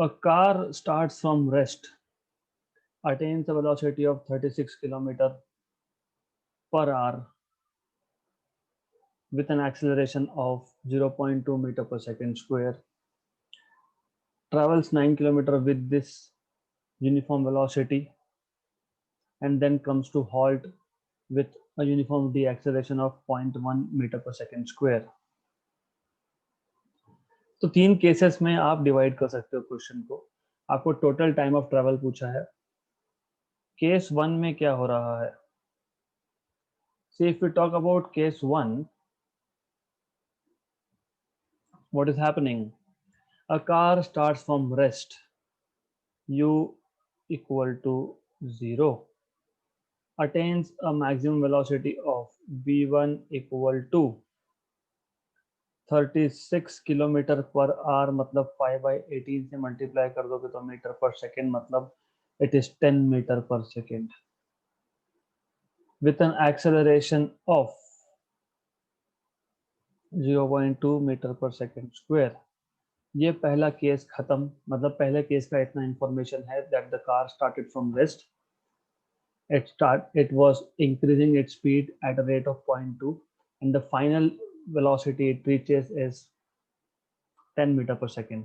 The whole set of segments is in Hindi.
A car starts from rest, attains a velocity of 36 km per hour with an acceleration of 0.2 meter per second square, travels 9 km with this uniform velocity, and then comes to halt with a uniform deceleration of 0.1 meter per second square. तो तीन केसेस में आप डिवाइड कर सकते हो क्वेश्चन को. आपको टोटल टाइम ऑफ ट्रैवल पूछा है. केस वन में क्या हो रहा है? See, if we talk about case 1, what is happening? A car starts from rest, u equal to 0, attains a maximum velocity of v1 equal to 36 kilometre per our, मतलब 5/18 से मल्टीप्लाई कर दोगे तो मीटर पर सेकेंड, मतलब it is 10 metre per second with an acceleration of 0.2 metre per second square. ये पहला केस खत्म. मतलब पहले केस का इतना इंफॉर्मेशन है that the car started from rest. It was increasing its speed at a rate of 0.2 and the final velocity it reaches is 10 metre per second.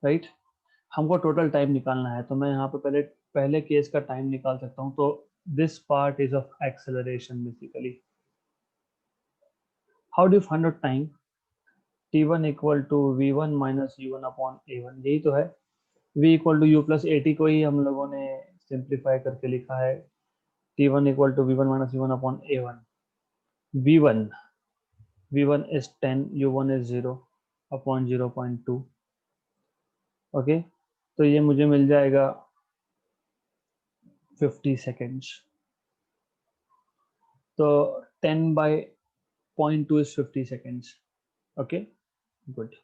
Right. हमको टोटल टाइम निकालना है, तो मैं यहाँ पे पहले केस का टाइम निकाल सकता हूँ. तो this part is of acceleration basically. How do find out time? t1 equal to v1 minus u1 upon a1, यही तो है. v equal to u plus at को ही हम लोगों ने सिंप्लीफाई करके लिखा है. t1 equal to v1 minus u1 upon a1. v1 is 10, u1 is 0 अपॉन 0.2. ओके, तो ये मुझे मिल जाएगा 50 seconds. So 10 by 0.2 is 50 seconds. Okay, good.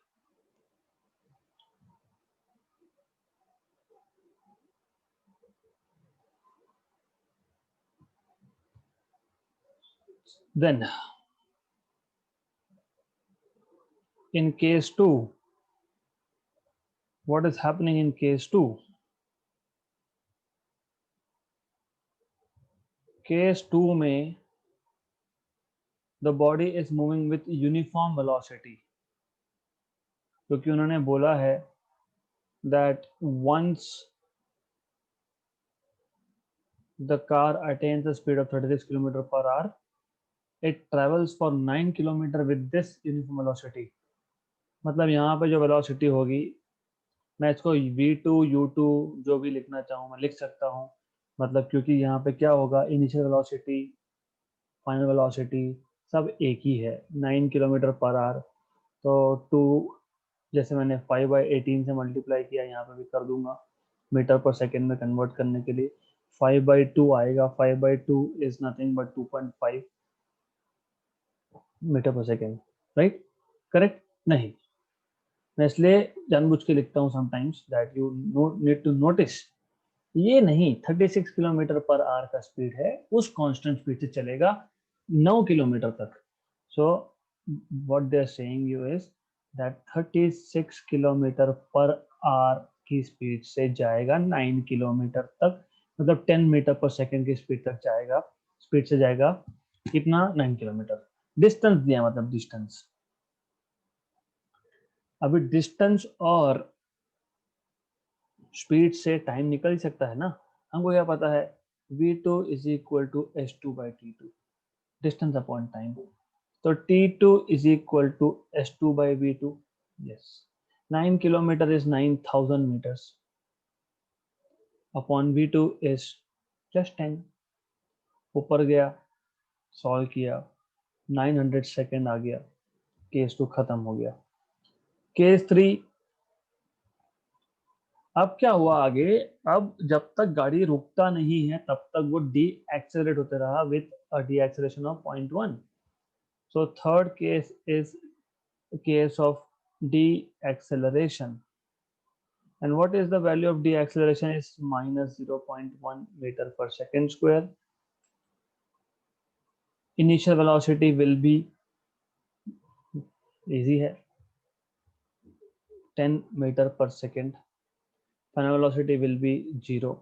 Then in case 2, what is happening in case 2? Case 2 में the body is moving with uniform velocity, क्योंकि उन्होंने बोला है that once the car attains a speed of 36 km per hour, it travels for 9 km with this uniform velocity. मतलब यहाँ पे जो velocity होगी, मैं इसको v2 u2 जो भी लिखना चाहूँ मैं लिख सकता हूँ. मतलब क्योंकि यहाँ पे क्या होगा, इनिशियल वेलोसिटी फाइनल वेलोसिटी सब एक ही है, 9 किलोमीटर पर आवर. तो 2 जैसे मैंने 5/18 से मल्टीप्लाई किया, यहाँ पे भी कर दूंगा मीटर पर सेकेंड में कन्वर्ट करने के लिए. 5/2 आएगा. 5/2 is nothing but 2.5 metre per second. Right? Correct? नहीं, मैं इसलिए जानबूझ के लिखता हूँ sometimes that you need to notice. ये नहीं 36 किलोमीटर पर आवर का स्पीड है, उस कांस्टेंट स्पीड से चलेगा 9 किलोमीटर तक. So what they are saying you is that 36 kilometre per hour की स्पीड से जाएगा 9 किलोमीटर तक, मतलब 10 मीटर पर सेकेंड की स्पीड तक जाएगा. स्पीड से जाएगा कितना? 9 किलोमीटर. डिस्टेंस दिया, मतलब डिस्टेंस. अभी डिस्टेंस और स्पीड से टाइम निकल ही सकता है ना. हमको क्या पता है? v2 is equal to s2 by t2, distance upon time. तो t2 is equal to s2 by v2. yes, 9 kilometre is 9000 meters upon v2 is just 10. ऊपर गया, सॉल्व किया, 900 सेकेंड आ गया. केस 2 खत्म हो गया. केस 3, अब क्या हुआ आगे? अब जब तक गाड़ी रुकता नहीं है तब तक वो डी एक्सेलरेट होते रहा with a D acceleration of 0.1. So third case is case of D acceleration. and what is the value of deceleration is minus 0.1 meter per second square. Initial velocity will be easy है 10 meter per second. Final velocity will be 0.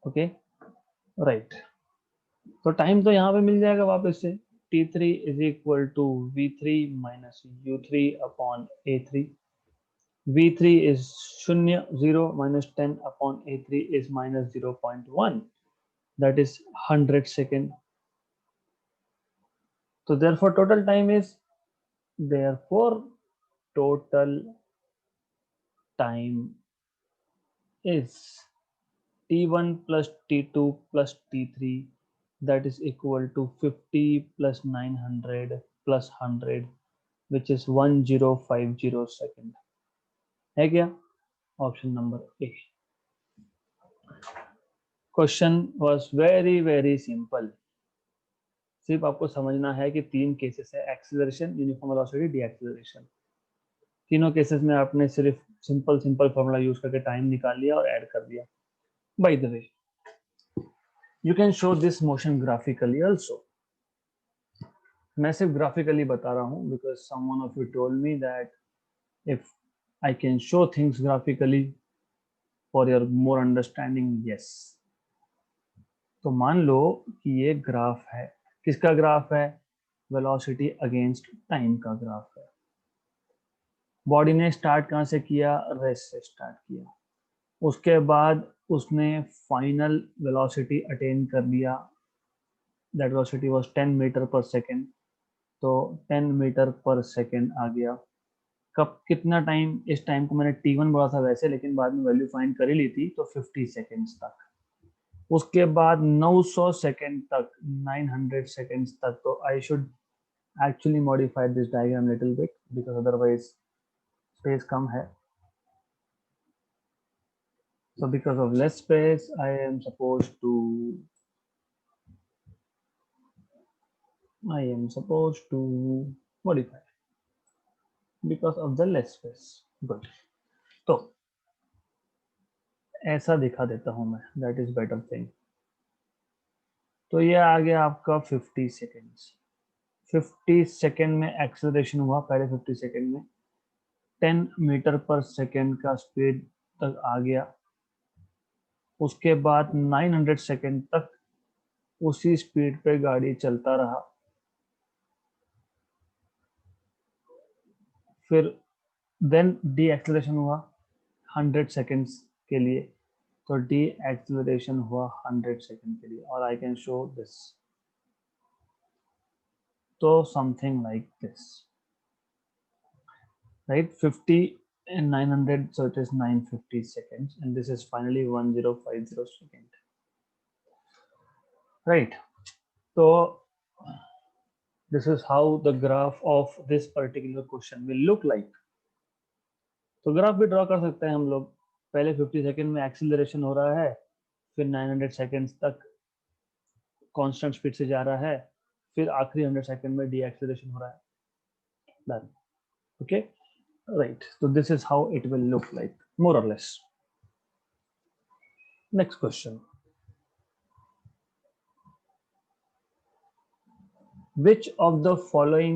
Okay, right. तो टाइम तो यहाँ पे मिल जाएगा वापस से, t3 is equal to v3 minus u3 upon a3. v3 is 0 minus 10 upon a3 is minus 0.1, that is 100 second. So therefore total time is t1 plus t2 plus t3, that is equal to 50 plus 900 plus 100, which is 1050 second. है क्या? Option number A. Question was very simple. सिर्फ आपको समझना है कि 3 केसेस है, acceleration, uniform velocity, D acceleration. तीनों केसेस में आपने सिर्फ सिंपल फॉर्मूला यूज करके टाइम निकाल लिया और ऐड कर दिया. By the way, you can show this motion graphically also. मैं सिर्फ ग्राफिकली बता रहा हूँ because someone of you told me that if I can show things graphically for your more understanding. Yes, तो मान लो कि ये ग्राफ है. किसका ग्राफ है? वेलोसिटी अगेंस्ट टाइम का ग्राफ है. बॉडी ने स्टार्ट कहाँ से किया? रेस्ट से स्टार्ट किया. उसके बाद उसने फाइनल वेलोसिटी अटेन कर लिया. That velocity was 10 metre per second. तो 10 मीटर पर सेकेंड आ गया. कब, कितना टाइम? इस टाइम को मैंने t1 बोला था वैसे, लेकिन बाद में वैल्यू फाइंड कर ही ली थी, तो 50 सेकेंड्स तक. उसके बाद 900 सेकेंड तक, 900 सेकेंड्स तक. तो I should actually modify this diagram little bit because otherwise space कम है. So because of less space, I am supposed to modify because of the less space. Good. तो ऐसा दिखा देता हूं मैं, that is better thing. तो ये आ गया आपका 50 सेकेंड्स. 50 सेकेंड में एक्सेलरेशन हुआ. पहले 50 सेकेंड में 10 मीटर पर सेकेंड का स्पीड तक आ गया. उसके बाद 900 सेकेंड तक उसी स्पीड पे गाड़ी चलता रहा. फिर देन डी एक्सेलरेशन हुआ 100 सेकेंड्स के लिए. तो डी एक्सेलरेशन हुआ 100 सेकेंड के लिए, और आई कैन शो दिस. तो something like this, right? 50 and 900, so it is 950 seconds, and this is finally 1050 second, right? So this is how the graph of this particular question will look like. तो ग्राफ भी ड्रॉ कर सकते हैं हम लोग. पहले 50 सेकेंड में एक्सीलरेशन हो रहा है, फिर 900 सेकेंड्स तक कांस्टेंट स्पीड से जा रहा है, फिर आखिरी 100 सेकेंड में डी एक्सीलरेशन हो रहा है. Done. Okay, right. So this is how it will look like, more or less. Next question. Which of the following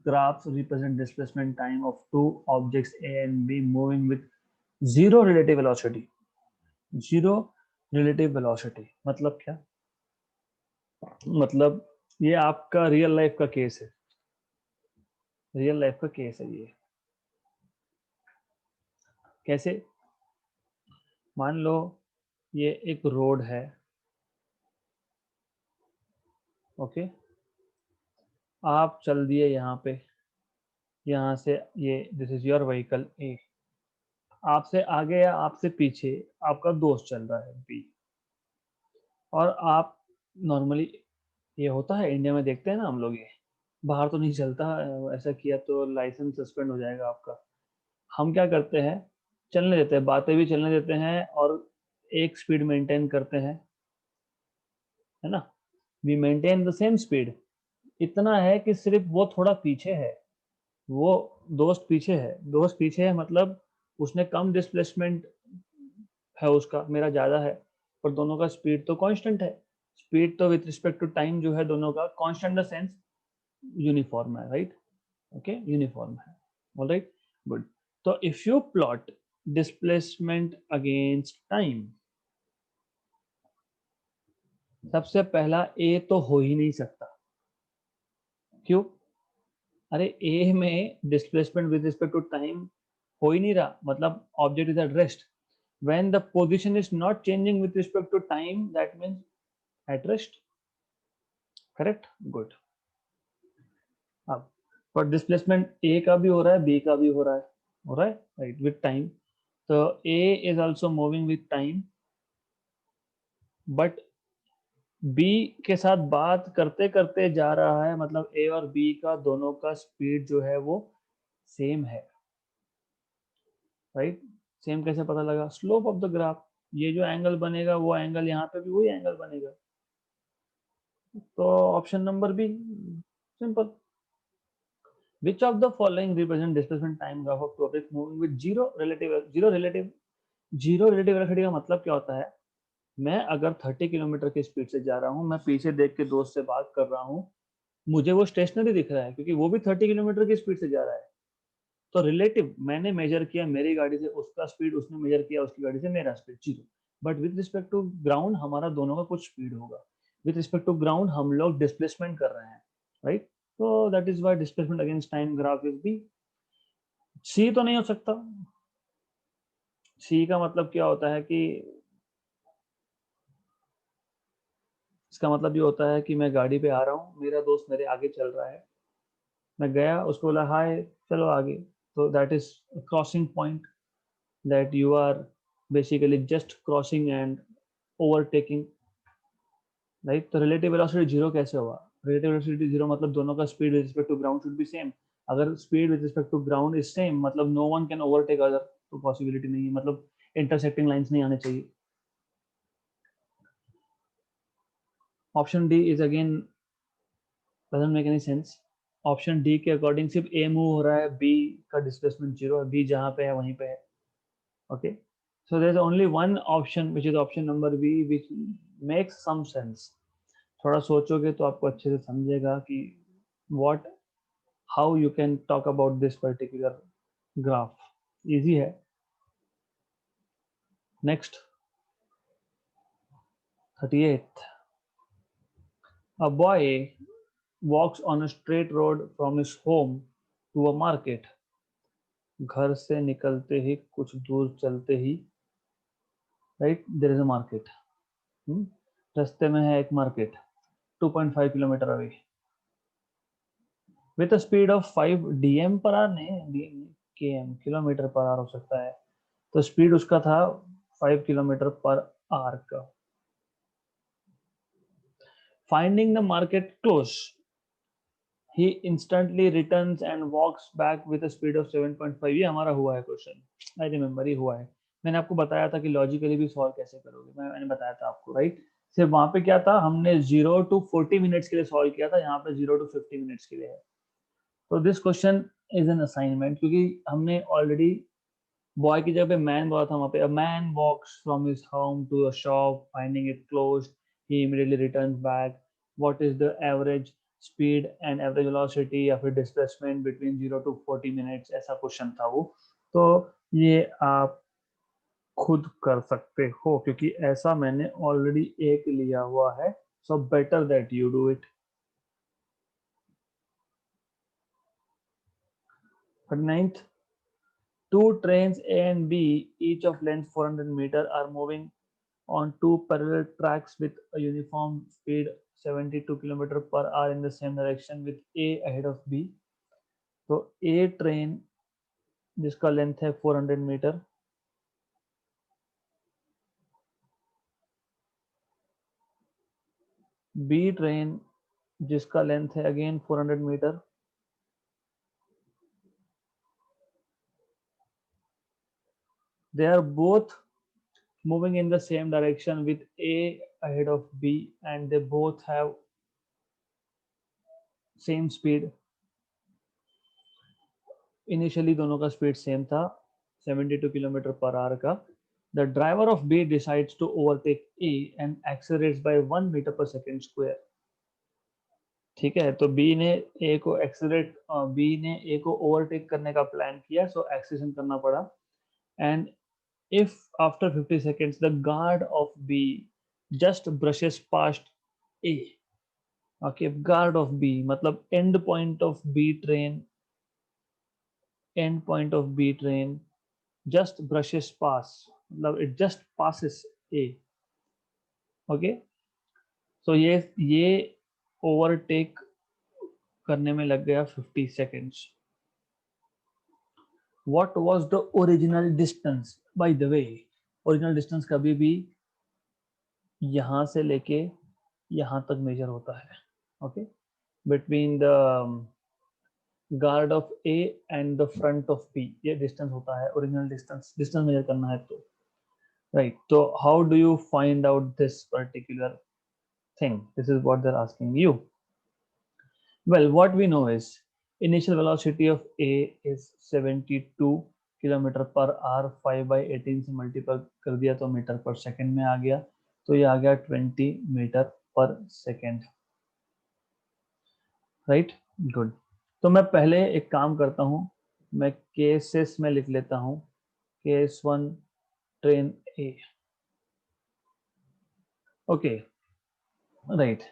graphs represent displacement time of two objects A and B moving with zero relative velocity? Zero relative velocity मतलब क्या? मतलब ये आपका रियल लाइफ का केस है. रियल लाइफ का केस है ये. कैसे? मान लो ये एक रोड है. ओके, आप चल दिए यहाँ पे, यहाँ से ये दिस इज योर व्हीकल ए. आपसे आगे या आपसे पीछे आपका दोस्त चल रहा है बी. और आप नॉर्मली, ये होता है इंडिया में, देखते हैं ना हम लोग, ये बाहर तो नहीं चलता. ऐसा किया तो लाइसेंस सस्पेंड हो जाएगा आपका. हम क्या करते हैं? चलने देते हैं, बातें भी चलने देते हैं, और एक स्पीड मेंटेन करते हैं, है ना. We maintain the same speed. इतना है कि सिर्फ वो थोड़ा पीछे है, वो दोस्त पीछे है. दोस्त पीछे है मतलब उसने कम डिस्प्लेसमेंट है उसका, मेरा ज़्यादा है, पर दोनों का स्पीड तो कांस्टेंट है. स्पीड तो विथ रिस्पेक्ट टू टाइम जो है दोनों का कांस्टेंट द सेंस यूनिफॉर्म है, राइट. ओके, यूनिफॉर्म है. ऑलराइट. गुड। तो if you plot displacement against time, सबसे पहला ए तो हो ही नहीं सकता। क्यों? अरे ए में displacement with respect to time हो ही नहीं रहा, मतलब object is at rest. When the position is not changing with respect to time, that means at rest. Correct, good. अब पर डिस्प्लेसमेंट ए का भी हो रहा है, बी का भी हो रहा है राइट, विद टाइम। तो A is also moving with time, but B के साथ बात करते करते जा रहा है, मतलब ए और बी का दोनों का स्पीड जो है वो सेम है, राइट। सेम कैसे पता लगा? स्लोप ऑफ द ग्राफ, ये जो एंगल बनेगा वो एंगल यहाँ पे भी वही एंगल बनेगा। तो option number B, simple. Which of the following represent displacement time graph of two objects moving with zero relative velocity का मतलब क्या होता है? मैं अगर 30 किलोमीटर की स्पीड से जा रहा हूँ, मैं पीछे देख के दोस्त से बात कर रहा हूँ, मुझे वो स्टेशनरी दिख रहा है क्योंकि वो भी 30 किलोमीटर की स्पीड से जा रहा है। तो रिलेटिव, मैंने मेजर किया मेरी गाड़ी से उसका स्पीड, उसने मेजर किया उसकी गाड़ी से मेरा speed, zero. But with respect to ground हमारा दोनों का कुछ स्पीड होगा। विद रिस्पेक्ट टू ग्राउंड हम लोग डिस्प्लेसमेंट कर रहे हैं, राइट। तो that is why displacement against time graph is B. C तो नहीं हो सकता। सी का मतलब क्या होता है कि, इसका मतलब ये होता है कि मैं गाड़ी पे आ रहा हूँ, मेरा दोस्त मेरे आगे चल रहा है, मैं गया उसको बोला हाय चलो आगे, तो that is crossing point, that you are basically just crossing and overtaking, right. तो रिलेटिव वेलोसिटी जीरो कैसे हुआ? रिलेटिव वेलोसिटी जीरो मतलब दोनों का speed with respect to ground should be same. अगर speed with respect to ground is same, मतलब no one can overtake other, तो पॉसिबिलिटी नहीं है, मतलब इंटरसेक्टिंग लाइंस नहीं आने चाहिए। Option D is again doesn't make any sense. Option D के अकॉर्डिंग सिर्फ ए मूव हो रहा है, बी का डिस्प्लेसमेंट जीरो है, बी जहां पे है वहीं पे है। Okay, so there is only one option which is option number B, which makes some sense. थोड़ा सोचोगे तो आपको अच्छे से समझेगा कि what, how you can talk about this particular graph. Easy है। Next 38th, a boy walks on a straight road from his home to a market। घर से निकलते ही कुछ दूर चलते ही, right, there is a market. रास्ते में है एक market, 2.5 kilometre away, with a speed of 5 DM per hour, नहीं केएम, किलोमीटर पर आवर हो सकता है। तो स्पीड उसका था 5 किलोमीटर पर आवर का। Finding the market close, he instantly returns and walks back with a speed of 7.5। ये हमारा हुआ है क्वेश्चन, आई रिमेम्बर, ये हुआ है। मैंने आपको बताया था कि लॉजिकली भी सॉल्व कैसे करोगे, मैंने बताया था आपको, राइट। सिर्फ वहां पे क्या था, हमने 0 to 40 मिनट्स के लिए सॉल्व किया था, यहाँ पे 0 to 50 मिनट्स के लिए है। तो this question is an assignment, क्योंकि हमने ऑलरेडी बॉय की जगह पे मैन बोला था वहां पे। A man walks from his home to a shop, finding it closed, he immediately returns back, what is the average speed and average velocity या फिर डिस्प्लेसमेंट बिटवीन 0 to 40 मिनट्स, ऐसा क्वेश्चन था वो। तो ये आप खुद कर सकते हो क्योंकि ऐसा मैंने ऑलरेडी एक लिया हुआ है, so better that you do it. 9th, two trains A and B, each of length 400 meter, are moving on two parallel tracks with a uniform speed 72 kilometer per hour in the same direction with A ahead of B। तो A ट्रेन जिसका लेंथ है 400 मीटर, B ट्रेन जिसका लेंथ है again 400 metre, they are both moving in the same direction with A ahead of B and they both have same speed। Initially दोनों का स्पीड सेम था, 72 किलोमीटर पर आवर का। The driver of B decides to overtake A and accelerates by 1 metre per second square. ठीक है, तो बी ने ए को एक्सेलरेट, बी ने ए को ओवरटेक करने का प्लान किया, सो एक्सेलेरेशन करना पड़ा। And if after 50 seconds the guard of B just brushes past A, okay, guard of B मतलब end point of B train, end point of B train just brushes past, मतलब it just passes A, okay, so ये overtake करने में लग गया 50 seconds. What was the original distance? By the way, original distance कभी भी यहाँ से लेके यहाँ तक मेजर होता है, okay, between the guard of A and the front of B, ये distance होता है original distance, distance measure करना है तो, right, so how do you find out this particular thing? This is what they're asking you. Well, what we know is initial velocity of A is 72 kilometre per our, 5/18 से मल्टीपल कर दिया तो मीटर पर सेकेंड में आ गया, तो ये आ गया 20 metre per second, right, good. तो मैं पहले एक काम करता हूँ, मैं केसेस में लिख लेता हूँ, केस 1 ट्रेन ए, ओके, राइट।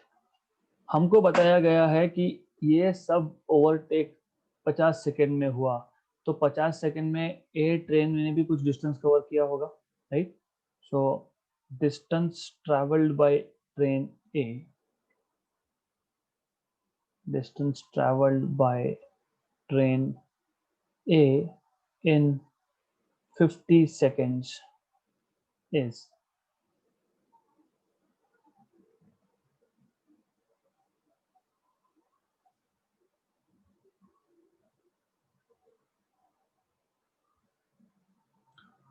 हमको बताया गया है कि ये सब ओवरटेक 50 सेकेंड में हुआ, तो 50 सेकेंड में ए ट्रेन ने भी कुछ डिस्टेंस कवर किया होगा, right, so distance travelled by train A, distance traveled by train A in 50 seconds is,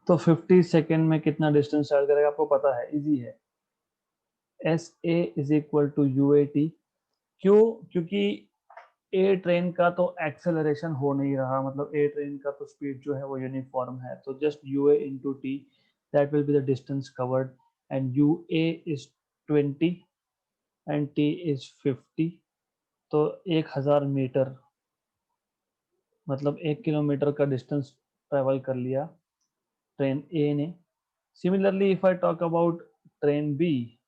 तो 50 सेकेंड में कितना डिस्टेंस ट्रैवल करेगा आपको पता है, इजी है, S A is equal to U A T. क्यों? क्योंकि ए ट्रेन का तो एक्सेलरेशन हो नहीं रहा, मतलब ए ट्रेन का तो स्पीड जो है वो यूनिफॉर्म है, तो just U A into T, that will be the distance covered, and U A is 20 and T is 50, तो 1000 मीटर मतलब 1 किलोमीटर का डिस्टेंस ट्रेवल कर लिया ट्रेन ए ने। Similarly if I talk about train B,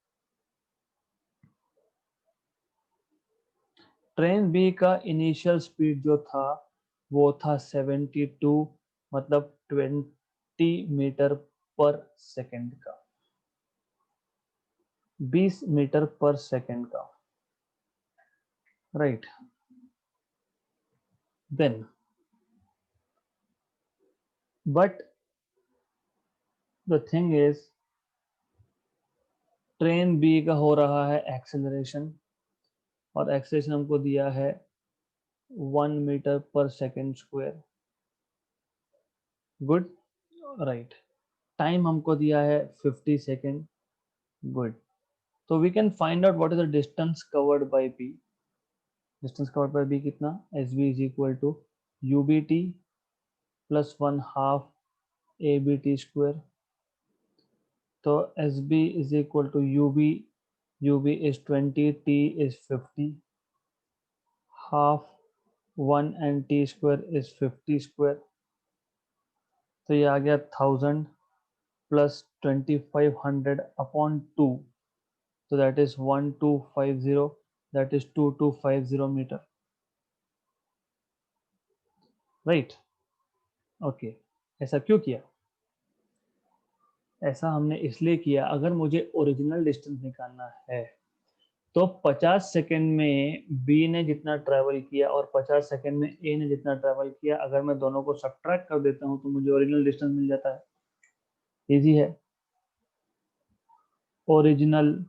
train B का इनिशियल स्पीड जो था वो था 72, मतलब 20 मीटर पर सेकेंड का, 20 मीटर पर सेकेंड का, right. Then but the thing is train B का हो रहा है एक्सेलरेशन, और एक्सेलरेशन हमको दिया है 1 metre per second square, good, right. Time हमको दिया है 50 सेकेंड, गुड। तो we can find out what is the distance covered by B. Distance covered by B कितना, S B is equal to U B T plus 1/2 A B T square, तो S B is equal to U B is 20, T is 50, half 1 and T square is 50 square, तो ये आ गया 1000 plus 2500 upon 2, so that is 1250, that is 2250 meter, right, okay। ऐसा क्यों किया? ऐसा हमने इसलिए किया, अगर मुझे ओरिजिनल डिस्टेंस निकालना है तो 50 सेकेंड में बी ने जितना ट्रेवल किया और 50 सेकेंड में ए ने जितना ट्रेवल किया, अगर मैं दोनों को सब्ट्रैक्ट कर देता हूं तो मुझे ओरिजिनल डिस्टेंस मिल जाता है, इजी है। Original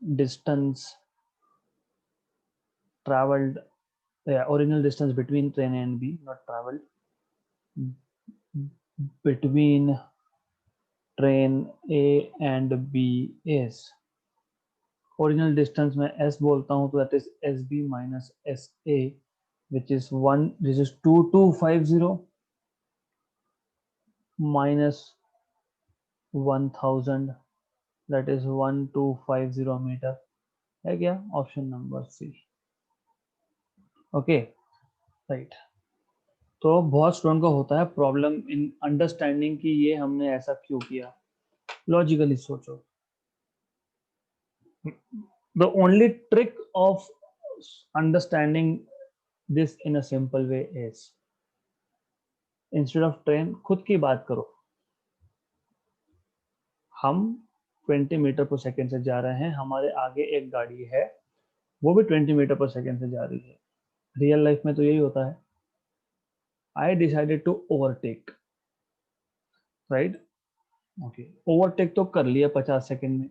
distance traveled, original distance between train A and B, not traveled, between train A and B is, original distance में S बोलता हूँ तो that is SB minus SA, which is 1, this is 2250 minus 1000, that is 1250 metre, है क्या? Option number C. Okay, right. तो बहुत स्टूडेंट को होता है प्रॉब्लम इन अंडरस्टैंडिंग कि ये हमने ऐसा क्यों किया। लॉजिकली सोचो। The only trick of understanding this in a simple way is, instead of train, खुद की बात करो। हम 20 मीटर पर सेकेंड से जा रहे हैं, हमारे आगे एक गाड़ी है, वो भी 20 मीटर पर सेकेंड से जा रही है। रियल लाइफ में तो यही होता है। I decided to overtake, right. Okay, overtake तो कर लिया 50 सेकेंड में,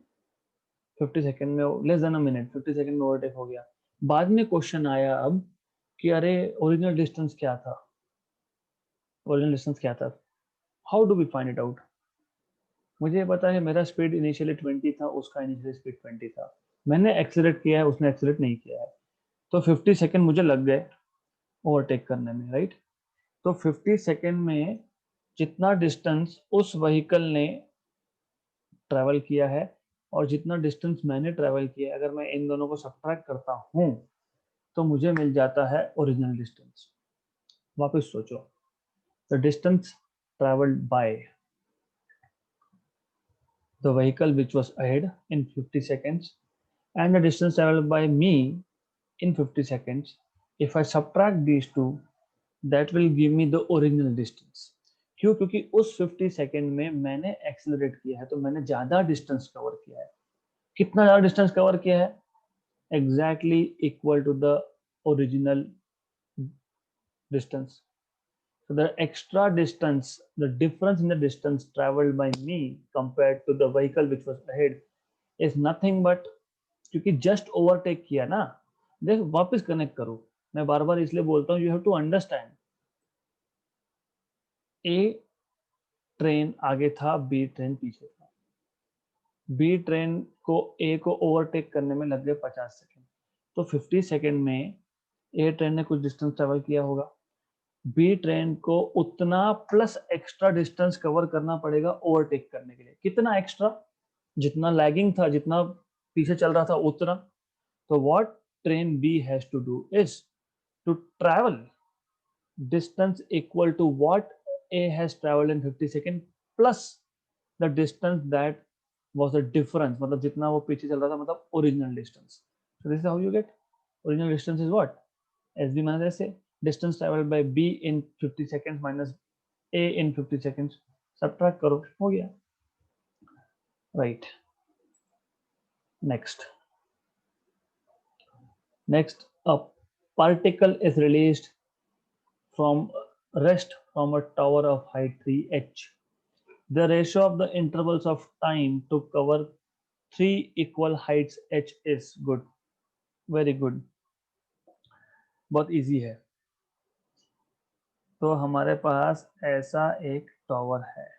50 सेकेंड में, less than a minute, 50 second में ओवरटेक हो गया। बाद में क्वेश्चन आया अब कि अरे ओरिजिनल डिस्टेंस क्या था, ओरिजिनल डिस्टेंस क्या था। How do we find it out. मुझे पता है मेरा स्पीड इनिशियली 20 था, उसका इनिशियली स्पीड 20 था, मैंने एक्सीलरेट किया है, उसने एक्सीलरेट नहीं किया है, तो 50 सेकेंड मुझे लग गए ओवरटेक करने में, राइट। तो 50 सेकेंड में जितना डिस्टेंस उस व्हीकल ने ट्रैवल किया है और जितना डिस्टेंस मैंने ट्रैवल किया है, अगर मैं इन दोनों को सब्ट्रैक्ट करता हूं तो मुझे मिल जाता है ओरिजिनल डिस्टेंस। वापस सोचो, the distance travelled bye the vehicle which was ahead in 50 seconds and the distance traveled by me in 50 seconds. If I subtract these two, that will give me the original distance. क्यों? क्योंकि उस 50 सेकेंड में मैंने एक्सेलरेट किया है, तो मैंने ज्यादा डिस्टेंस कवर किया है। कितना ज्यादा डिस्टेंस कवर किया है? Exactly equal to the original distance. So the extra distance, the difference in the distance traveled by me compared to the vehicle which was ahead is nothing but, क्योंकि जस्ट ओवरटेक किया ना। देख, वापस कनेक्ट करो, मैं बार बार इसलिए बोलता हूँ, you have to understand. A train आगे था, बी ट्रेन पीछे था। बी ट्रेन को ए को ओवरटेक करने में लग गए 50 सेकेंड, तो 50 सेकेंड में ए ट्रेन ने कुछ डिस्टेंस ट्रेवल किया होगा, बी ट्रेन को उतना प्लस एक्स्ट्रा डिस्टेंस कवर करना पड़ेगा ओवरटेक करने के लिए। कितना एक्स्ट्रा? जितना लैगिंग था, जितना पीछे चल रहा था, उतना। तो what train B has to do is to travel distance equal to what A has traveled in 50 seconds plus the distance that was the difference, मतलब जितना वो पीछे चल रहा था, मतलब original distance. So this is how you get original distance is what? SB minus SA, distance traveled by B in 50 seconds minus A in 50 seconds. Subtract करो, हो गया, right. Next, a particle is released from rest from a tower of height 3h. The ratio of the intervals of time to cover three equal heights h is good. Very good. बहुत इजी है। तो हमारे पास ऐसा एक टॉवर है,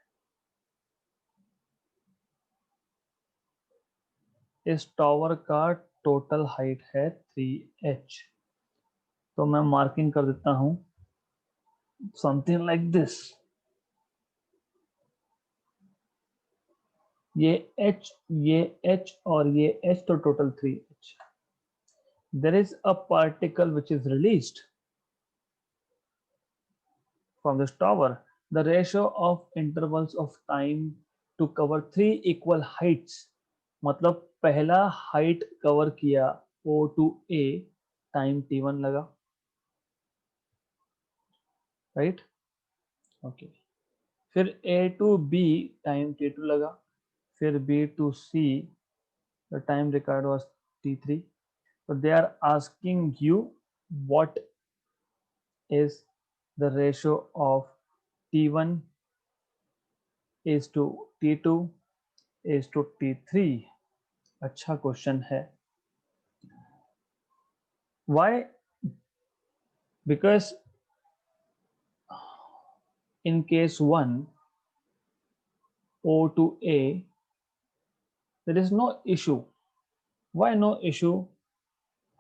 इस टॉवर का टोटल हाइट है 3h। तो मैं मार्किंग कर देता हूं समथिंग लाइक दिस। ये h और ये h, तो total 3h। There is a particle which is released from this tower. The ratio of intervals of time to cover three equal heights, मतलब पहला हाइट कवर किया O to A, time T1 लगा, राइट। ओके, फिर A to B time T2 लगा, फिर B to C the time required was T3. So they are asking you what is the ratio of T1 is to T2 is to T3। अच्छा क्वेश्चन है। Why? Because in case 1 O to A there is no issue। Why no issue?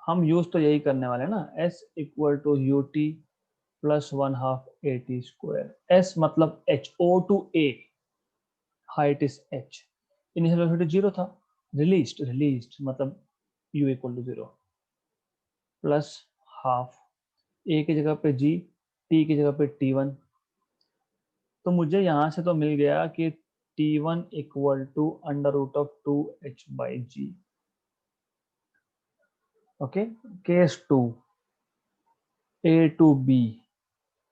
हम यूज तो यही करने वाले हैं ना, S equal to U T plus 1/2 AT square. S मतलब H, O to A height is H, initial velocity 0 था, रिलीज्ड मतलब U equal to 0 plus half A की जगह पे जी, टी की जगह पे T1। तो मुझे यहाँ से तो मिल गया कि T1 equal to under root of 2h/g। Okay, case 2 A to B,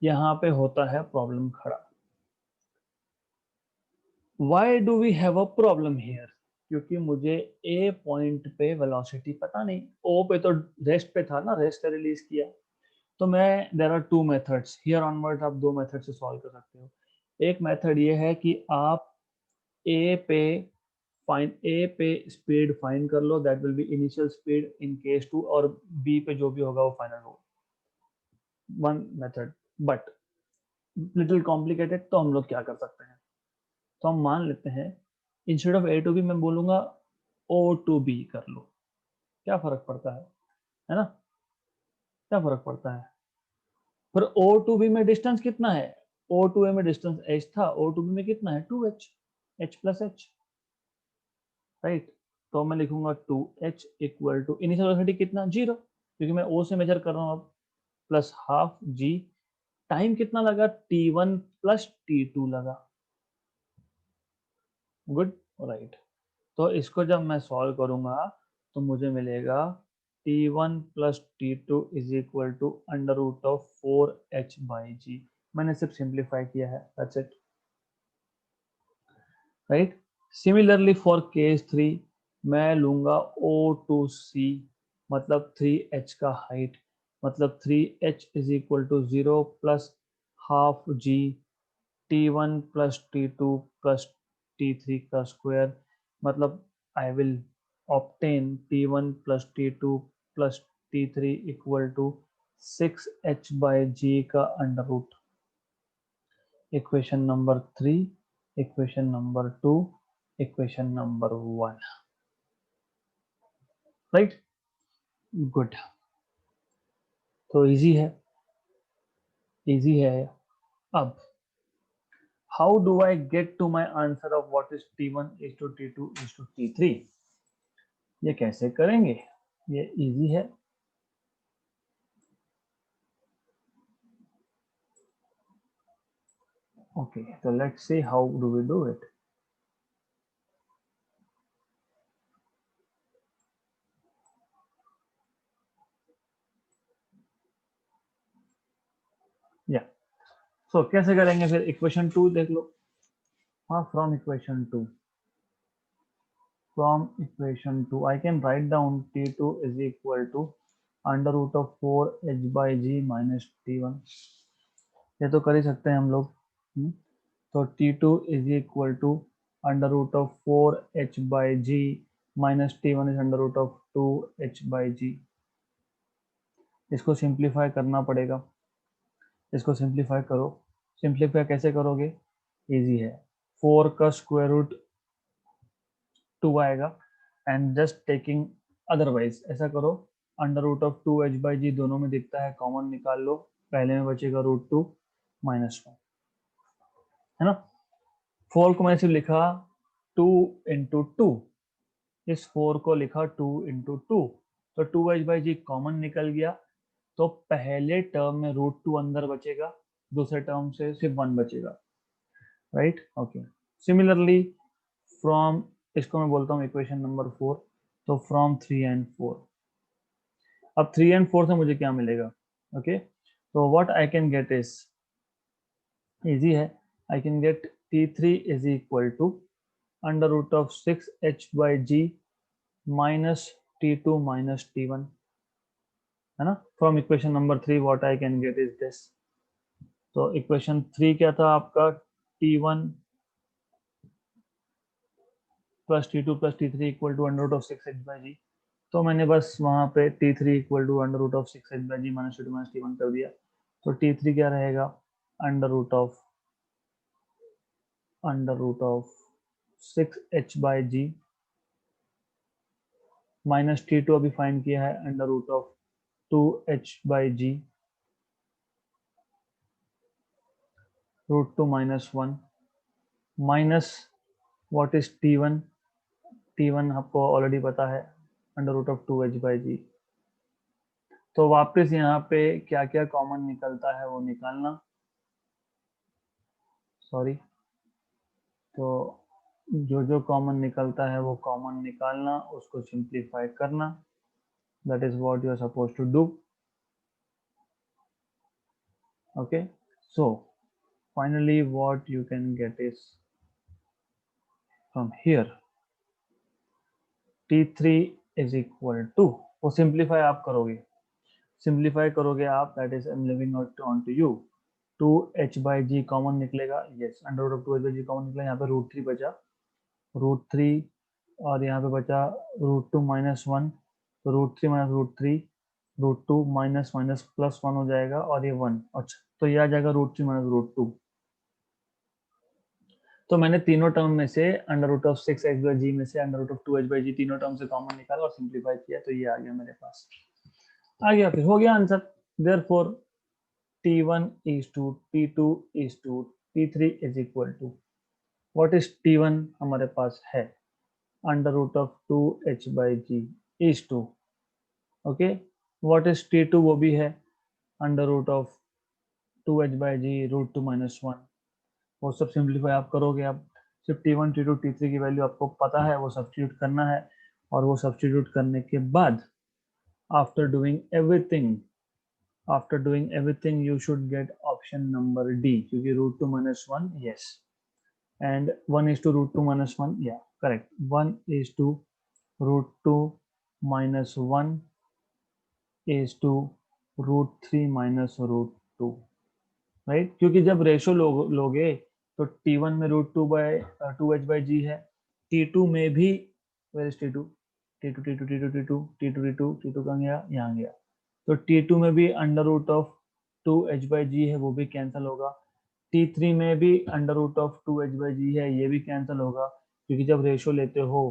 यहाँ पे होता है प्रॉब्लम खड़ा। Why do we have a problem here? क्योंकि मुझे A पॉइंट पे वेलोसिटी पता नहीं, O पे तो रेस्ट पे था ना, रेस्ट से रिलीज किया। तो मैं there are two methods here onward, आप दो मेथड से सॉल्व कर सकते हो। एक मेथड ये है कि आप ए पे स्पीड फाइंड कर लो, that will be initial speed in case 2, और बी पे जो भी होगा वो फाइनल होगा। One method, but little complicated. तो हम लोग क्या कर सकते हैं, तो हम मान लेते हैं instead of A to B मैं बोलूंगा ओ टू बी कर लो। क्या फर्क पड़ता है ना, क्या फर्क पड़ता है। फिर ओ टू बी में डिस्टेंस कितना है, ओ टू ए में डिस्टेंस h था, ओ टू बी में कितना है 2h, h plus h, right. तो मैं लिखूंगा 2h equal to initial velocity कितना, 0, क्योंकि मैं ओ से मेजर कर रहा हूँ अब, प्लस हाफ जी। टाइम कितना लगा, t1 प्लस t2 लगा। Good, right. तो इसको जब मैं सॉल्व करूंगा तो मुझे मिलेगा T1 plus T2 is equal to under root of 4h/g। मैंने सिर्फ सिंप्लीफाई किया है, that's it, right. Similarly for case 3 मैं लूंगा O2C, मतलब 3h का हाइट, मतलब 3h is equal to 0 plus half G T1 plus T2 plus T3 का स्क्वायर, मतलब I will obtain T1 plus T2 plus T3 equal to 6h/g का under root. Equation number 3, equation number 2, equation number 1, right. Good, तो इजी है, इजी है। अब how do I get to my answer of what is T1 is to T2 is to T3, ये कैसे करेंगे, ये इजी है। Okay, so let's see how do we do it. Yeah. So कैसे करेंगे फिर, इक्वेशन 2 देख लो। हाँ, from equation 2 I can write down T2 is equal to under root of 4h/g minus T1। ये तो कर ही सकते हैं हम लोग। तो T2 is equal to under root of 4h/g minus T1 is under root of 2h/g। इसको सिंप्लीफाई करना पड़ेगा, इसको सिंप्लीफाई करो। सिंप्लीफाई कैसे करोगे, इजी है। 4 का स्क्वायर रूट 2 आएगा, एंड जस्ट टेकिंग, अदरवाइज ऐसा करो, अंडर रूट ऑफ 2h/g दोनों में दिखता है, कॉमन निकाल लो, पहले में बचेगा √2 माइनस 1, है ना। 4 को मैंने सिर्फ लिखा 2 इंटू 2, इस 4 को लिखा 2 इंटू 2, तो 2h/g कॉमन निकल गया, तो पहले टर्म में √2 अंदर बचेगा, दूसरे टर्म से सिर्फ 1 बचेगा, राइट। ओके, सिमिलरली फ्रॉम, इसको मैं बोलता हूँ इक्वेशन नंबर 4। तो फ्रॉम 3 एंड 4, अब 3 एंड 4 से मुझे क्या मिलेगा, ओके। तो what I can get is easy है, I can get T3 is equal to under root of 6h/g minus T2 minus T1, है ना। From equation number 3 what I can get is this. तो इक्वेशन 3 क्या था आपका, T1 plus T2 plus T3 equal to under root of 6h/g। तो मैंने बस वहां पे T3 equal to under root of 6h/g minus T2 minus T1 कर दिया। तो T3 क्या रहेगा, under root of 6h/g minus T2 अभी फाइंड किया है, under root of 2h/g √2 minus 1 minus what is T1, T1 आपको ऑलरेडी पता है, अंडर रूट ऑफ 2h/g तो वापस यहाँ पे क्या क्या कॉमन निकलता है वो निकालना, सॉरी, तो जो जो कॉमन निकलता है वो कॉमन निकालना, उसको सिंप्लीफाई करना, that is what you are suppose to do. Okay, so finally what you can get is from here t3 is equal to, वो सिंप्लीफाई आप करोगे, सिंप्लीफाई करोगे आप, that is I am living out on to you, 2h/g common निकलेगा, yes, under root of 2h/g common निकला, यहाँ पे √3 बचा, √3, और यहाँ पे बचा √2 -1, तो √3 माइनस √3, √2 माइनस माइनस प्लस 1 हो जाएगा, और ये 1, अच्छा तो ये आ जाएगा √3 माइनस √2. तो मैंने तीनों टर्म में से अंडर रूट ऑफ 6h/g में से अंडर रूट ऑफ 2h/g तीनों टर्म से कॉमन निकाला और सिंप्लीफाई किया, तो ये आ गया मेरे पास, आ गया, फिर हो गया answer. Therefore t1 is to t2 is to t3 is equal to, what is t1 हमारे पास है under root of 2h/g is to, okay, what is t2 वो भी है अंडर रूट ऑफ 2h/g √2 - 1, वो सब सिंप्लीफाई आप करोगे, आप सिर्फ t1 t2 t3 की वैल्यू आपको पता है, वो सब्स्टिट्यूट करना है, और वो सब्स्टिट्यूट करने के बाद after doing everything, after doing everything you should get option number D, क्योंकि √2 - 1, यस, एंड 1 is to √2 - 1, या correct, 1 is to √2 - 1 is to √3 - √2, right, क्योंकि जब रेशो लोगे तो t1 में √2/2h/g है, t2 में भी, where is t2, t2 t2 t2 t2 t2 t2 t2 कहाँ गया, यहाँ गया, तो t2 में भी अंडर रूट ऑफ 2h/g है, वो भी कैंसिल होगा, t3 में भी अंडर रूट ऑफ 2h/g है, ये भी कैंसिल होगा, क्योंकि जब रेशो लेते हो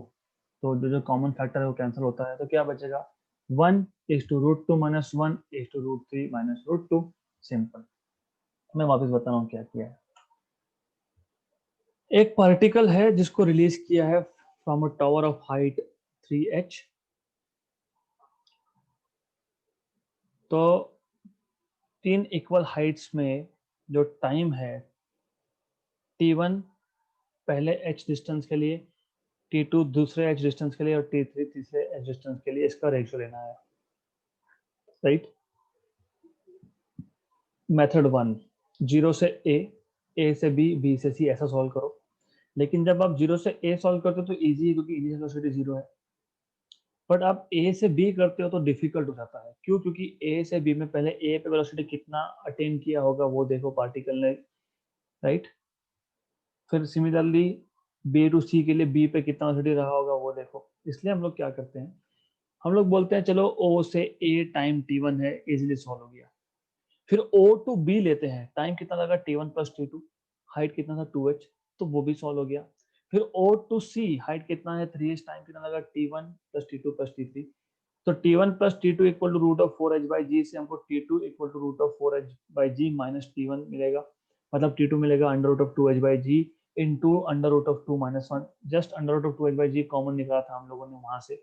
तो जो जो कॉमन फैक्टर है वो कैंसिल होता है, तो क्या बचेगा, 1 is to √2 - 1 is to √3 - √2, simple. मैं वापस बता रहा हूँ क्या किया है. एक पार्टिकल है जिसको रिलीज किया है from a tower of height 3h, तो तीन इक्वल हाइट्स में जो टाइम है t1 पहले h डिस्टेंस के लिए, t2 दूसरे h डिस्टेंस के लिए, और t3 तीसरे h डिस्टेंस के लिए, इसका रेशियो लेना है, राइट. मेथड 1, 0 से a से b से c ऐसा सॉल्व करो, लेकिन जब आप 0 से a सॉल्व करते हो तो इजी है, क्योंकि इनिशियल वेलोसिटी 0 है, बट आप ए से बी करते हो तो डिफिकल्ट हो जाता है, क्यों, क्योंकि ए से बी में पहले ए पे वेलोसिटी कितना अटेन किया होगा वो देखो पार्टिकल ने, राइट, फिर सिमिलरली बी टू सी के लिए बी पे कितना वेलोसिटी रहा होगा वो देखो, इसलिए हम लोग क्या करते हैं, हम लोग बोलते हैं चलो ओ से ए टाइम t1 है, इजीली सॉल्व हो गया, फिर ओ टू बी लेते हैं, टाइम कितना लगा t1 + t2, हाइट कितना था 2h, तो वो भी सॉल्व हो गया, फिर ओ टू सी हाइट कितना है 3h, टाइम कितना लगा t1 + t2 + t3, तो t1 + t2 equal to root of 4h/g से हमको t2 equal to root of 4h/g minus t1 मिलेगा, मतलब t2 मिलेगा under root of 2h/g into under root of 2 - 1, just under root of 2h/g common निकाला था हम लोगों ने वहां से.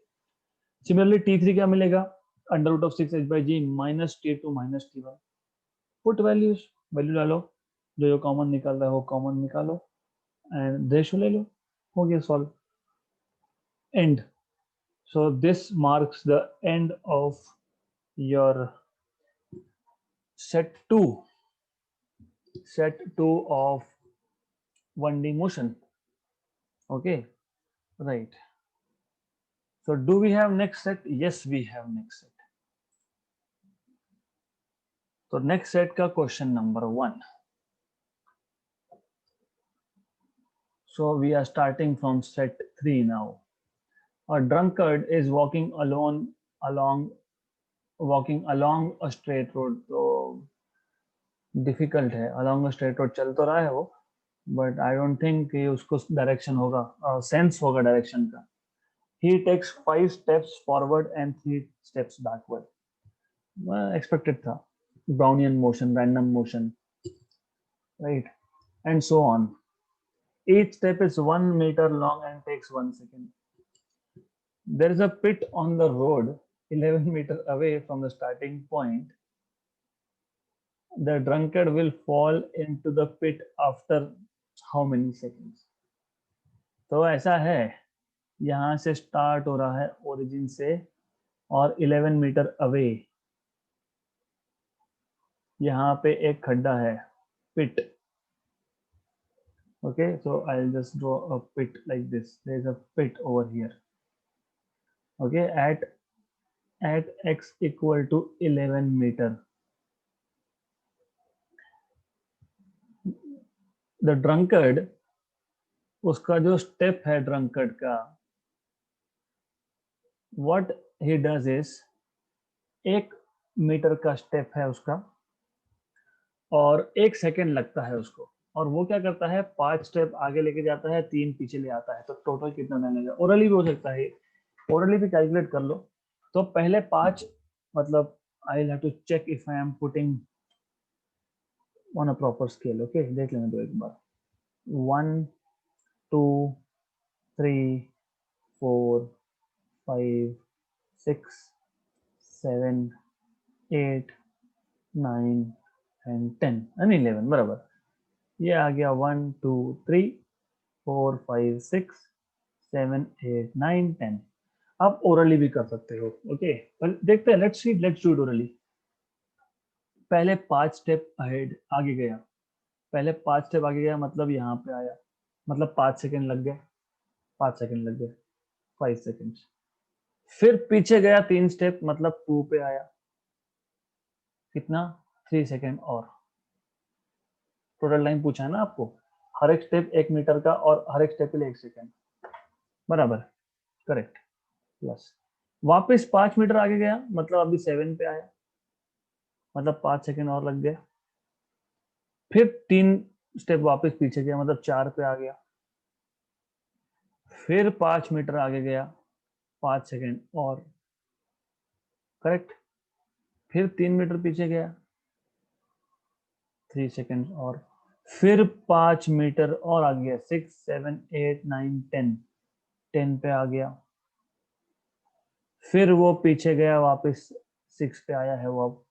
सिमिलरली t3 क्या मिलेगा, under root of 6h/g minus t2 minus t1, put values, value डालो, जो जो कॉमन निकाल रहा है वो कॉमन निकालो, एंड रेशो ले लो, हो गया solve, and. So this marks the end of your set 2 of 1D motion. Okay, right. So do we have next set? Yes, we have next set. So next set का question number 1. So we are starting from set 3 now. A drunkard is walking along a straight road. तो difficult है, along a straight road चल तो रहा है वो, but I don't think कि उसको direction होगा, sense होगा direction का. He takes 5 steps forward and 3 steps backward. Expected था. Brownian motion, random motion, right? And so on. Each step is 1 meter long and takes 1 second. There is a pit on the road 11 meter away from the starting point, the drunkard will fall into the pit after how many seconds? तो ऐसा है, यहाँ से स्टार्ट हो रहा है ओरिजिन से, और 11 मीटर अवे यहाँ पे एक खड्डा है, पिट. Okay, so I'll just draw a pit like this. There is a pit over here. Okay, at x equal to 11 meter, the drunkard, उसका जो स्टेप है ड्रंकर्ड का, what he does is, 1 metre का स्टेप है उसका और 1 सेकेंड लगता है उसको, और वो क्या करता है, 5 स्टेप आगे लेके जाता है, 3 पीछे ले आता है. तो टोटल कितना टाइम लगेगा? ओरली भी हो सकता है, ओरली भी कैलकुलेट कर लो. तो पहले 5, मतलब I have to check if I am putting on a proper scale. Okay, देख लेने दो एक बार. 1 2 3 4 5 6 7 8 9 एंड 10 एंड 11, बराबर. ये आ गया 1 2 3 4 5 6 7 8 9 10. आप ओरली भी कर सकते हो. ओके, देखते हैं, लेट्स डू इट ओरली. पहले 5 स्टेप अहेड आगे गया, पहले 5 स्टेप आगे गया, मतलब यहाँ पे आया, मतलब 5 सेकेंड लग गए, 5 सेकेंड लग गए, 5 सेकेंड. फिर पीछे गया 3 स्टेप, मतलब 2 पे आया, कितना, 3 सेकेंड. और टोटल टाइम पूछा है ना आपको, हर एक स्टेप 1 मीटर का, और हर एक स्टेप के लिए 1 सेकेंड, बराबर, करेक्ट. प्लस वापस 5 मीटर आगे गया, मतलब अभी 7 पे आया, मतलब 5 सेकेंड और लग गया. फिर 3 स्टेप वापस पीछे गया, मतलब 4 पे आ गया. फिर 5 मीटर आगे गया, 5 सेकेंड और, करेक्ट. फिर 3 मीटर पीछे गया, 3 सेकेंड और. फिर 5 मीटर और आ गया, 6 7 8 9 10, 10 पे आ गया. फिर वो पीछे गया वापस, 6 पे आया है वो, अब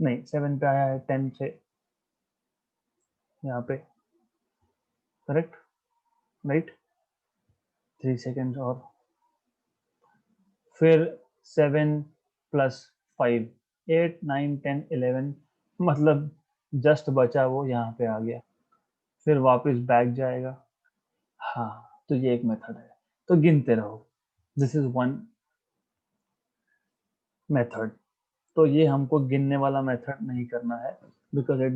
नहीं 7 पे आया है, 10 से यहाँ पे, करेक्ट, राइट. 3 सेकेंड और. फिर 7 प्लस 5, 8 9 10 11, मतलब जस्ट बचा वो यहाँ पे आ गया. फिर वापस बैक जाएगा. हाँ, तो ये एक मेथड है. तो गिनते रहो, दिस इज वन मेथड. तो ये हमको गिनने वाला मेथड नहीं करना है, because it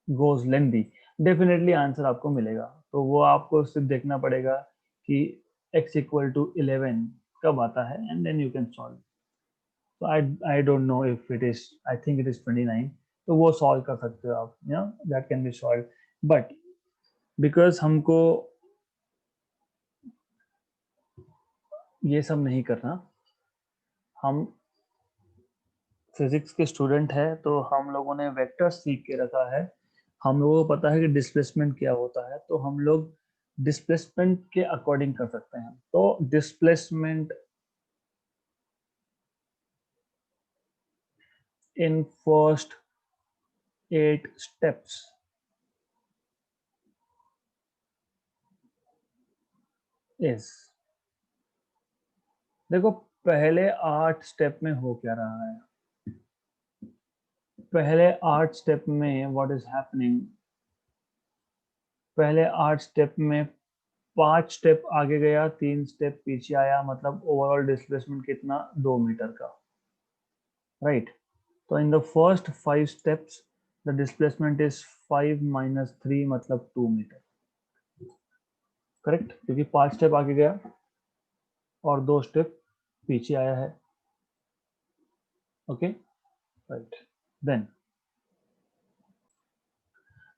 goes lengthy. Definitely answer आपको मिलेगा, तो वो आपको सिर्फ देखना पड़ेगा कि x इक्वल टू 11 कब आता है, and then you can solve. तो I don't know if it is, I think it is 29. तो वो सॉल्व कर सकते हो आप, that can be solve. But because हमको ये सब नहीं करना, हम फिजिक्स के स्टूडेंट है, तो हम लोगों ने वेक्टर सीख के रखा है. हम लोगों को पता है कि डिस्प्लेसमेंट क्या होता है, तो हम लोग डिस्प्लेसमेंट के अकॉर्डिंग कर सकते हैं. तो displacement in first 8 steps is, देखो पहले 8 स्टेप में हो क्या रहा है. पहले 8 स्टेप में व्हाट इज हैपनिंग, पहले 8 स्टेप में 5 स्टेप आगे गया, 3 स्टेप पीछे आया, मतलब ओवरऑल डिस्प्लेसमेंट कितना, 2 मीटर का, राइट. तो in the first 5 steps the displacement is 5 minus 3, मतलब 2 मीटर, करेक्ट, क्योंकि 5 स्टेप आगे गया और 2 स्टेप पीछे आया है. Okay, right. देन,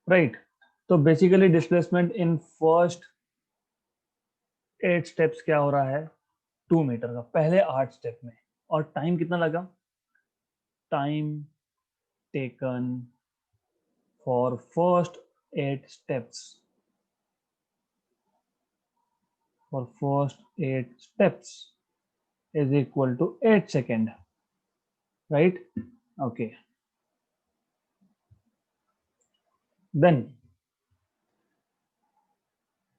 राइट, तो basically displacement in first 8 steps क्या हो रहा है, 2 मीटर का, पहले 8 स्टेप में. और टाइम कितना लगा, time taken for first 8 steps, for first 8 steps is equal to 8 second, right? Okay, then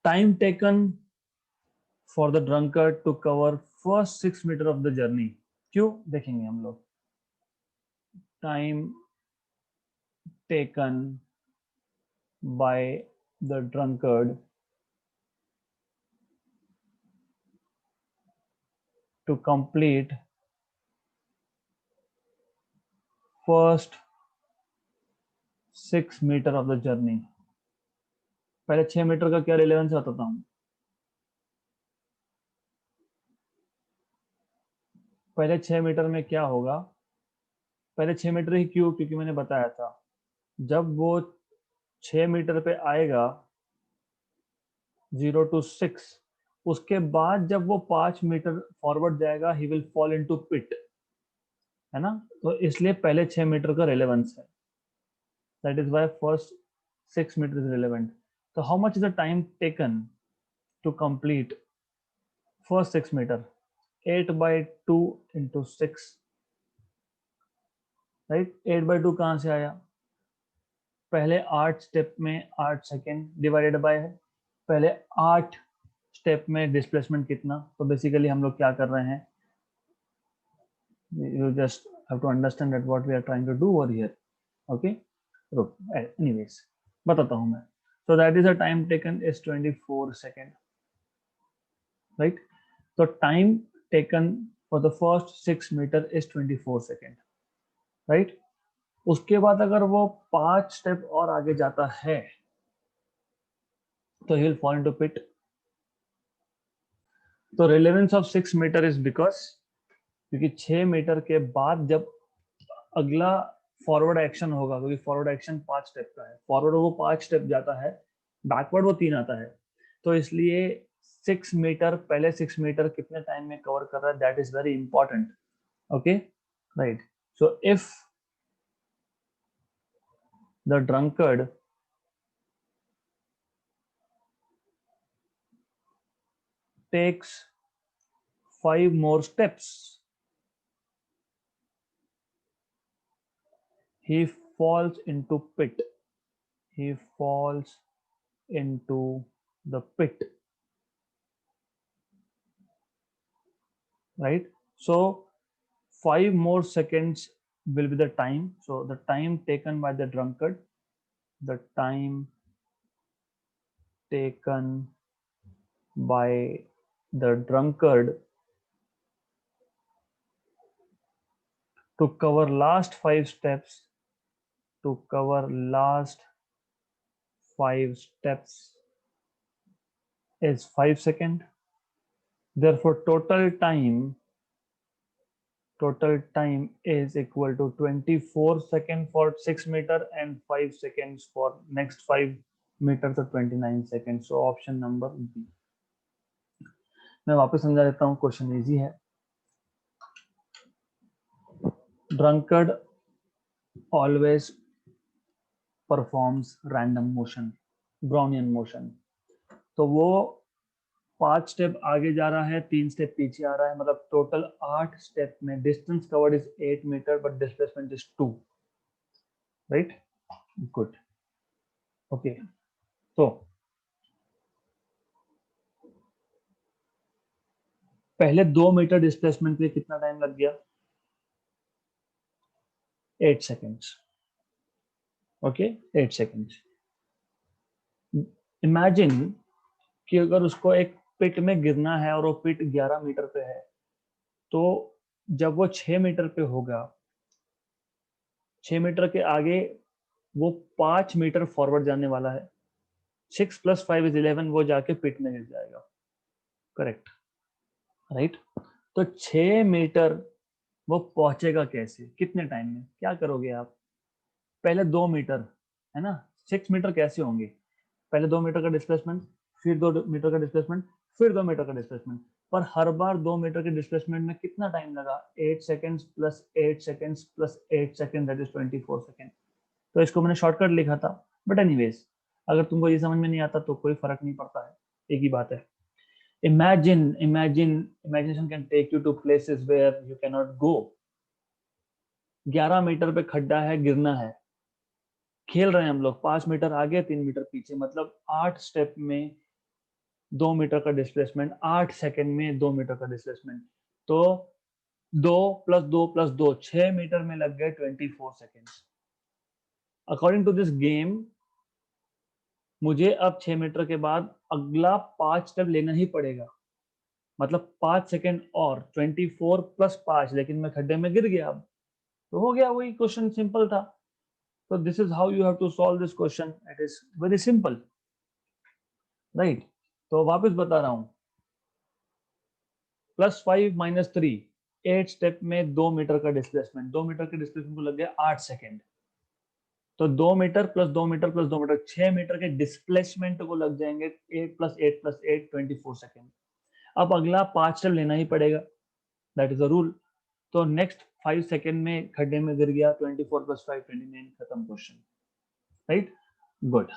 time taken for the drunkard to cover first 6 meter of the journey, क्यों देखेंगे हम लोग. Time taken by the drunkard to complete first 6 meter of the journey. पहले 6 मीटर का क्या रिलेवेंस बताता हूँ. पहले 6 मीटर में क्या होगा, पहले 6 मीटर ही क्यों, क्योंकि मैंने बताया था जब वो 6 मीटर पे आएगा 0 to 6, उसके बाद जब वो 5 मीटर फॉरवर्ड जाएगा ही विल फॉल इनटू पिट, है ना. तो इसलिए पहले 6 मीटर का रिलेवेंस है. That is why first 6 metre is relevant. तो how much is the time taken to complete first 6 metre, 8/2 into 6, right. 8/2 कहाँ से आया, पहले 8 स्टेप में 8 सेकेंड डिवाइडेड बाय है, पहले 8 स्टेप में डिस्प्लेसमेंट कितना. तो बेसिकली हम लोग क्या कर रहे हैं, you just have to understand that what we are trying to do over here. Okay, so anyways बताता हूँ मैं. So that is a time taken is 24 second, right? So time taken for the first 6 meter is 24 second, right? उसके बाद अगर वो 5 स्टेप और आगे जाता है तो he will fall into pit. तो relevance of 6 meter is because क्योंकि 6 मीटर के बाद जब अगला फॉरवर्ड एक्शन होगा, क्योंकि फॉरवर्ड एक्शन 5 स्टेप का है, फॉरवर्ड वो 5 स्टेप जाता है, बैकवर्ड वो 3 आता है, तो इसलिए 6 मीटर पहले 6 मीटर कितने टाइम में कवर कर रहा है, that is very important. Okay, right. So if the drunkard takes 5 more steps, he falls into pit. He falls into the pit, right? So 5 more seconds will be the time. So the time taken by the drunkard, the time taken by the drunkard to cover last 5 steps, to cover last 5 steps is 5 seconds. Therefore total time is equal to 24 seconds for 6 meter and 5 seconds for next 5 meter, तो 29 seconds. So option number B. मैं वापस समझा देता हूँ, क्वेश्चन इजी है. Drunkard always performs random motion, Brownian motion. तो वो 5 स्टेप आगे जा रहा है, 3 स्टेप पीछे आ रहा है, मतलब टोटल 8 स्टेप में distance covered is 8 metre but displacement is 2, right. Good. Okay, तो पहले 2 मीटर डिस्प्लेसमेंट के लिए कितना टाइम लग गया, 8 सेकेंड्स. Okay, 8 seconds. इमेजिन कि अगर उसको एक पिट में गिरना है और वो पिट 11 मीटर पे है, तो जब वो 6 मीटर पे होगा, 6 मीटर के आगे वो 5 मीटर फॉरवर्ड जाने वाला है, 6 + 5 = 11, वो जाके पिट में गिर जाएगा. Correct, right. तो 6 मीटर वो पहुंचेगा कैसे, कितने टाइम में, क्या करोगे आप. पहले 2 मीटर है ना, 6 मीटर कैसे होंगे, पहले 2 मीटर का डिस्प्लेसमेंट, फिर 2 मीटर का डिस्प्लेसमेंट, फिर 2 मीटर का डिस्प्लेसमेंट, पर हर बार 2 मीटर के डिस्प्लेसमेंट में कितना टाइम लगा, 8 seconds plus 8 seconds plus 8 second, that is 24 second. तो इसको मैंने शॉर्टकट लिखा था, बट एनीवेज अगर तुमको ये समझ में नहीं आता तो कोई फर्क नहीं पड़ता है, एक ही बात है. Imagination can take you to places where you cannot go. 11 metre पे खड्डा है, गिरना है, खेल रहे हैं हम लोग, 5 मीटर आगे 3 मीटर पीछे, मतलब 8 स्टेप में 2 मीटर का डिस्प्लेसमेंट, 8 सेकंड में 2 मीटर का डिस्प्लेसमेंट, तो 2 + 2 + 2 6 मीटर में लग गए 24 seconds. According to this game मुझे अब 6 मीटर के बाद अगला 5 स्टेप लेना ही पड़ेगा, मतलब 5 सेकेंड और 24 + 5, लेकिन मैं खड्डे में गिर गया, अब तो हो गया, वही क्वेश्चन सिंपल था। तो this is how you have to solve this question, it is very simple, right. तो वापस बता रहा हूं, +5 - 3 8 स्टेप में 2 मीटर का डिस्प्लेसमेंट, 2 मीटर के डिस्प्लेसमेंट को लग गया 8 सेकेंड, तो 2 मीटर + 2 मीटर + 2 मीटर 6 मीटर के डिस्प्लेसमेंट को लग जाएंगे 8 + 8 + 8 24 सेकेंड। अब अगला 5 स्टेप लेना ही पड़ेगा, दैट इज द रूल। तो नेक्स्ट 5 सेकेंड में खड्डे में गिर गया, 24 + 5 29, खत्म क्वेश्चन, राइट, गुड।